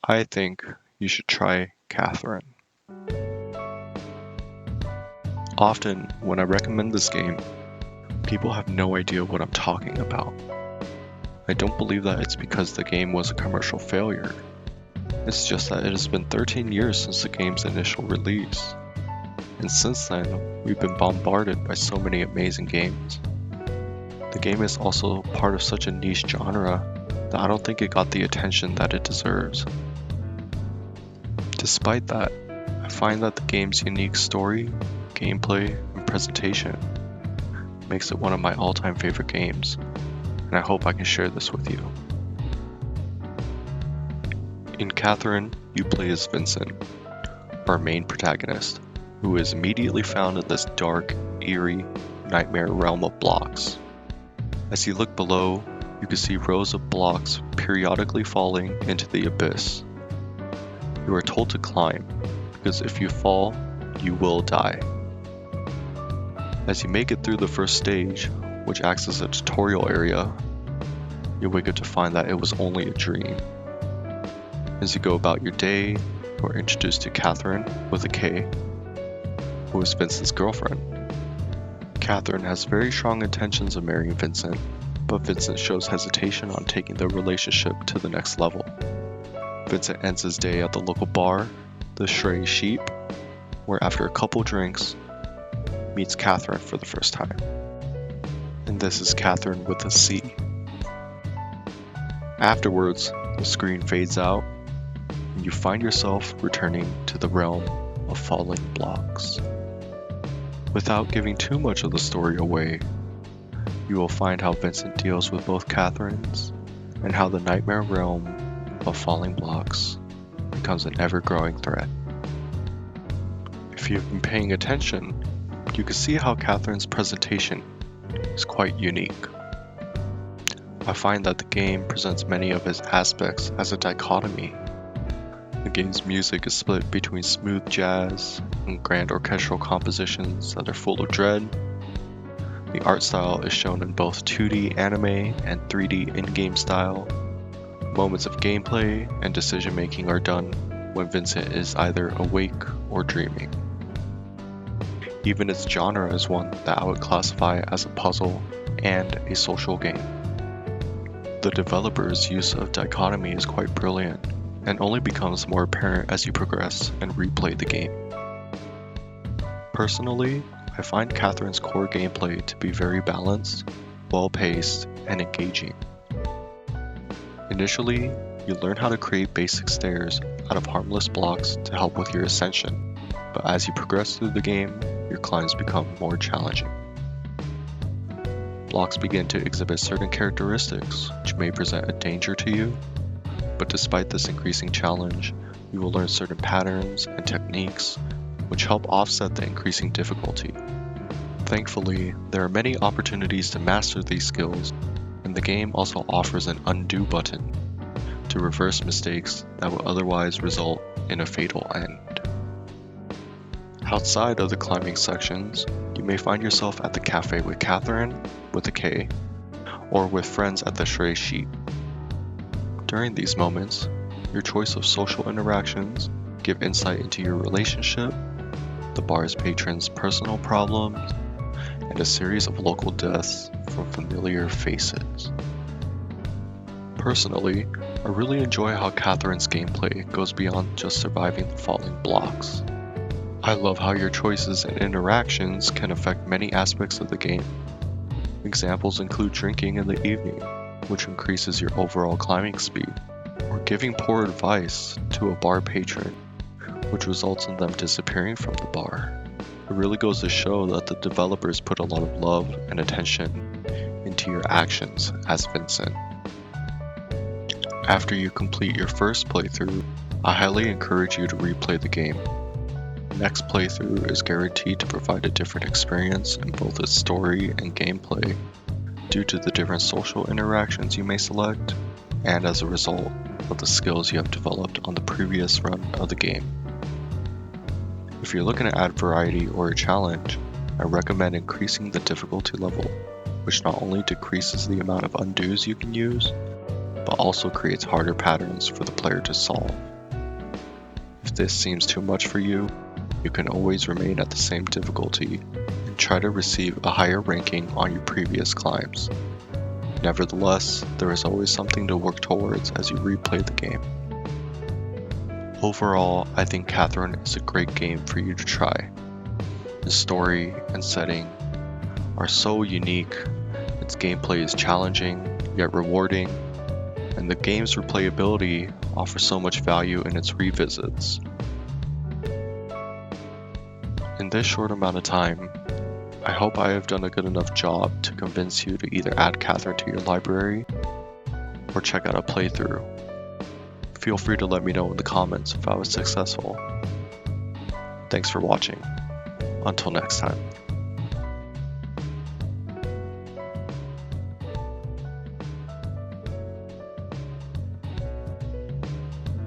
I think you should try Catherine. Often, when I recommend this game, people have no idea what I'm talking about. I don't believe that it's because the game was a commercial failure. It's just that it has been 13 years since the game's initial release. And since then, we've been bombarded by so many amazing games. The game is also part of such a niche genre that I don't think it got the attention that it deserves. Despite that, I find that the game's unique story, gameplay, and presentation makes it one of my all-time favorite games, and I hope I can share this with you. In Catherine, you play as Vincent, our main protagonist, who is immediately found in this dark, eerie, nightmare realm of blocks. As you look below, you can see rows of blocks periodically falling into the abyss. You are told to climb, because if you fall, you will die. As you make it through the first stage, which acts as a tutorial area, you wake up to find that it was only a dream. As you go about your day, you are introduced to Catherine, with a K, who is Vincent's girlfriend. Catherine has very strong intentions of marrying Vincent, but Vincent shows hesitation on taking the relationship to the next level. Vincent ends his day at the local bar, the Stray Sheep, where after a couple drinks, meets Catherine for the first time. And this is Catherine with a C. Afterwards, the screen fades out, and you find yourself returning to the realm of falling blocks. Without giving too much of the story away, you will find how Vincent deals with both Catherine's and how the nightmare realm of falling blocks becomes an ever-growing threat. If you've been paying attention, you can see how Catherine's presentation is quite unique. I find that the game presents many of its aspects as a dichotomy. The game's music is split between smooth jazz and grand orchestral compositions that are full of dread. The art style is shown in both 2D anime and 3D in-game style. Moments of gameplay and decision-making are done when Vincent is either awake or dreaming. Even its genre is one that I would classify as a puzzle and a social game. The developer's use of dichotomy is quite brilliant, and only becomes more apparent as you progress and replay the game. Personally, I find Catherine's core gameplay to be very balanced, well-paced, and engaging. Initially, you learn how to create basic stairs out of harmless blocks to help with your ascension, but as you progress through the game, your climbs become more challenging. Blocks begin to exhibit certain characteristics which may present a danger to you, but despite this increasing challenge, you will learn certain patterns and techniques which help offset the increasing difficulty. Thankfully, there are many opportunities to master these skills, and the game also offers an undo button to reverse mistakes that would otherwise result in a fatal end. Outside of the climbing sections, you may find yourself at the cafe with Catherine, with a K, or with friends at the Stray Sheep. During these moments, your choice of social interactions give insight into your relationship, the bar's patrons' personal problems, and a series of local deaths from familiar faces. Personally, I really enjoy how Catherine's gameplay goes beyond just surviving the falling blocks. I love how your choices and interactions can affect many aspects of the game. Examples include drinking in the evening, which increases your overall climbing speed, or giving poor advice to a bar patron, which results in them disappearing from the bar. It really goes to show that the developers put a lot of love and attention into your actions as Vincent. After you complete your first playthrough, I highly encourage you to replay the game. Next playthrough is guaranteed to provide a different experience in both its story and gameplay due to the different social interactions you may select, and as a result of the skills you have developed on the previous run of the game. If you're looking to add variety or a challenge, I recommend increasing the difficulty level, which not only decreases the amount of undos you can use, but also creates harder patterns for the player to solve. this seems too much for you, you can always remain at the same difficulty and try to receive a higher ranking on your previous climbs. Nevertheless, there is always something to work towards as you replay the game. Overall, I think Catherine is a great game for you to try. The story and setting are so unique, its gameplay is challenging yet rewarding, and the game's replayability offers so much value in its revisits. In this short amount of time, I hope I have done a good enough job to convince you to either add Catherine to your library or check out a playthrough. Feel free to let me know in the comments if I was successful. Thanks for watching. Until next time.